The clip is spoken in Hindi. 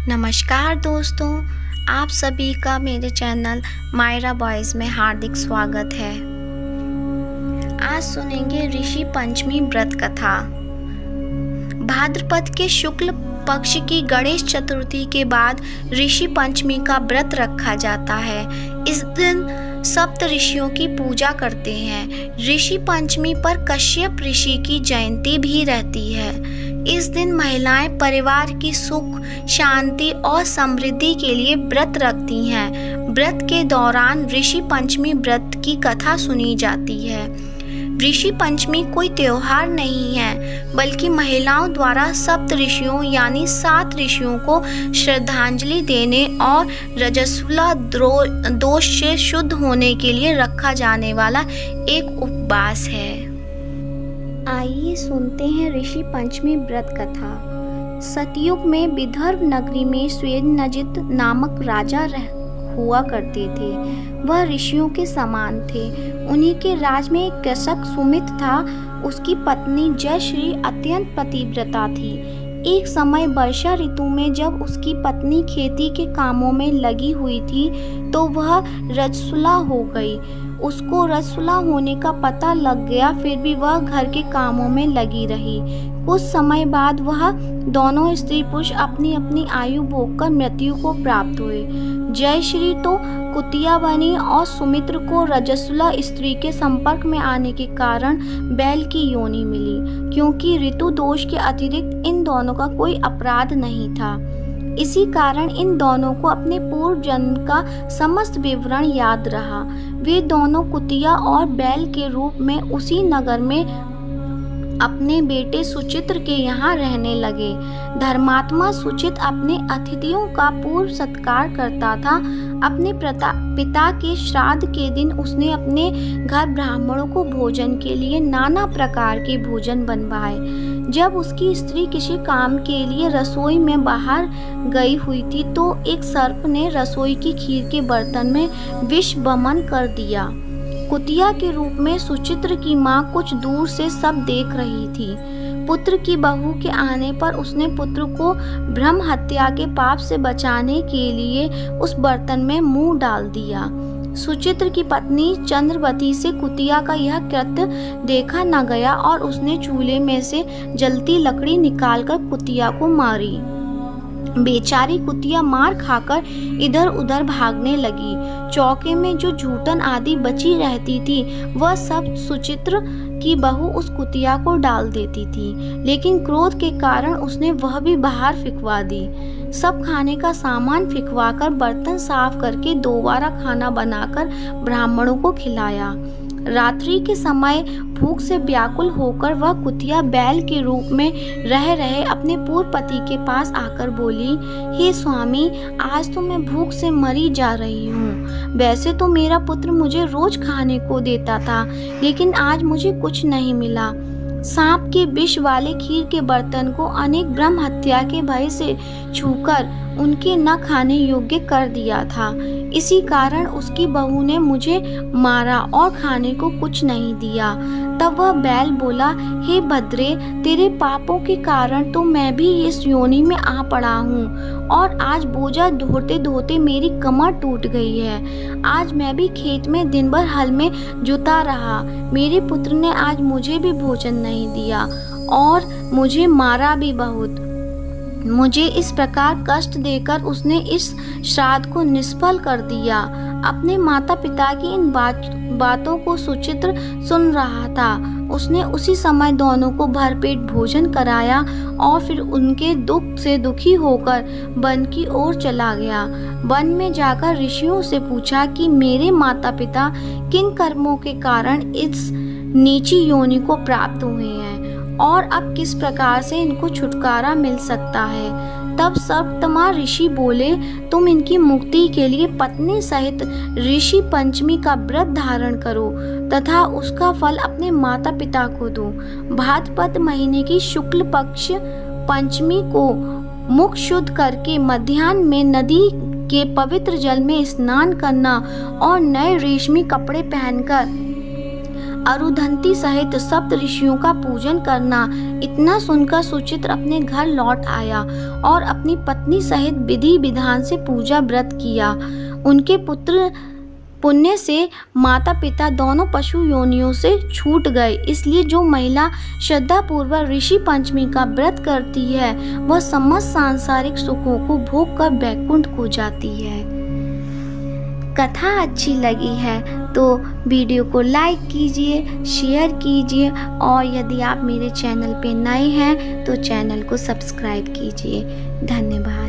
नमस्कार दोस्तों, आप सभी का मेरे चैनल मायरा बॉयज़ में हार्दिक स्वागत है। आज सुनेंगे ऋषि पंचमी व्रत कथा। भाद्रपद के शुक्ल पक्ष की गणेश चतुर्थी के बाद ऋषि पंचमी का व्रत रखा जाता है। इस दिन सप्त ऋषियों की पूजा करते हैं। ऋषि पंचमी पर कश्यप ऋषि की जयंती भी रहती है। इस दिन महिलाएं परिवार की सुख, शांति और समृद्धि के लिए व्रत रखती हैं। व्रत के दौरान ऋषि पंचमी व्रत की कथा सुनी जाती है। ऋषि पंचमी कोई त्योहार नहीं है, बल्कि महिलाओं द्वारा सप्त ऋषियों यानी 7 ऋषियों को श्रद्धांजलि देने और रजस्वला दोष से शुद्ध होने के लिए रखा जाने वाला एक उपवास है। आइए सुनते हैं ऋषि पंचमी व्रत कथा। सतयुग में विदर्भ नगरी में स्वेदनजित नामक राजा हुआ करते थे। वह ऋषियों के समान थे। उन्हीं के राज में एक कृषक सुमित था। उसकी पत्नी जयश्री अत्यंत पतिव्रता थी। एक समय वर्षा ऋतु में जब उसकी पत्नी खेती के कामों में लगी हुई थी तो वह रजस्वला हो गई। उसको रजस्वला होने का पता लग गया, फिर भी वह घर के कामों में लगी रही। कुछ समय बाद वह दोनों स्त्री पुरुष अपनी अपनी आयु भोगकर मृत्यु को प्राप्त हुए। जयश्री तो कुतिया बनी और सुमित्र को रजस्वला स्त्री के संपर्क में आने के कारण बैल की योनि मिली, क्योंकि ऋतु दोष के अतिरिक्त इन दोनों का कोई अपराध नहीं था। इसी कारण इन दोनों को अपने पूर्व जन्म का समस्त विवरण याद रहा। वे दोनों कुतिया और बैल के रूप में उसी नगर में अपने बेटे सुचित्र के यहाँ रहने लगे। धर्मात्मा सुचित अपने अतिथियों का पूर्व सत्कार करता था। अपने पिता के श्राद्ध के दिन उसने अपने घर ब्राह्मणों को भोजन के लिए नाना प्रकार के भोजन बनवाए। जब उसकी स्त्री किसी काम के लिए रसोई में बाहर गई हुई थी तो एक सर्प ने रसोई की खीर के बर्तन में विष वमन कर दिया। कुतिया के रूप में सुचित्र की माँ कुछ दूर से सब देख रही थी। पुत्र की बहू के आने पर उसने पुत्र को ब्रह्म हत्या के पाप से बचाने के लिए उस बर्तन में मुंह डाल दिया। सुचित्र की पत्नी चंद्रवती से कुतिया का यह कृत्य देखा न गया और उसने चूल्हे में से जलती लकड़ी निकालकर कुतिया को मारी। बेचारी कुतिया मार खाकर इधर उधर भागने लगी। चौके में जो जूठन आदि बची रहती थी वह सब सुचित्र की बहू उस कुतिया को डाल देती थी, लेकिन क्रोध के कारण उसने वह भी बाहर फिकवा दी। सब खाने का सामान फिकवाकर बर्तन साफ करके दोबारा खाना बनाकर ब्राह्मणों को खिलाया। रात्रि के समय भूख से व्याकुल होकर वह कुतिया बैल के रूप में रह रहे अपने पूर्व पति के पास आकर बोली, हे स्वामी, आज तो मैं भूख से मरी जा रही हूँ। वैसे तो मेरा पुत्र मुझे रोज खाने को देता था, लेकिन आज मुझे कुछ नहीं मिला। सांप के विष वाले खीर के बर्तन को अनेक ब्रह्म हत्या के भय से छूकर उनके न खाने योग्य कर दिया था। इसी कारण उसकी बहू ने मुझे मारा और खाने को कुछ नहीं दिया। तब वह बैल बोला, हे भद्रे, तेरे पापों के कारण तो मैं भी इस योनि में आ पड़ा हूँ और आज बोझा धोते धोते मेरी कमर टूट गई है। आज मैं भी खेत में दिन भर हल में जुता रहा। मेरे पुत्र ने आज मुझे भी भोजन नहीं दिया और मुझे मारा भी बहुत। मुझे इस प्रकार कष्ट देकर उसने इस श्राद्ध को निष्फल कर दिया। अपने माता पिता की इन बातों को सुचित्र सुन रहा था। उसने उसी समय दोनों को भरपेट भोजन कराया और फिर उनके दुख से दुखी होकर वन की ओर चला गया। वन में जाकर ऋषियों से पूछा कि मेरे माता पिता किन कर्मों के कारण इस नीची योनि को प्राप्त हुए हैं और अब किस प्रकार से इनको छुटकारा मिल सकता है। तब सप्तमा ऋषि बोले, तुम इनकी मुक्ति के लिए पत्नी सहित ऋषि पंचमी का व्रत धारण करो तथा उसका फल अपने माता पिता को दो। भाद्रपद महीने की शुक्ल पक्ष पंचमी को मुख शुद्ध करके मध्याह्न में नदी के पवित्र जल में स्नान करना और नए रेशमी कपड़े पहनकर अरुंधति सहित सप्त ऋषियों का पूजन करना। इतना सुनकर सुचित्र अपने घर लौट आया और अपनी पत्नी सहित विधि विधान से पूजा व्रत किया। उनके पुत्र पुण्य से माता पिता दोनों पशु योनियों से छूट गए। इसलिए जो महिला श्रद्धापूर्वक ऋषि पंचमी का व्रत करती है वह समस्त सांसारिक सुखों को भोग कर वैकुंठ को जाती है। कथा अच्छी लगी है तो वीडियो को लाइक कीजिए, शेयर कीजिए और यदि आप मेरे चैनल पे नए हैं तो चैनल को सब्सक्राइब कीजिए। धन्यवाद।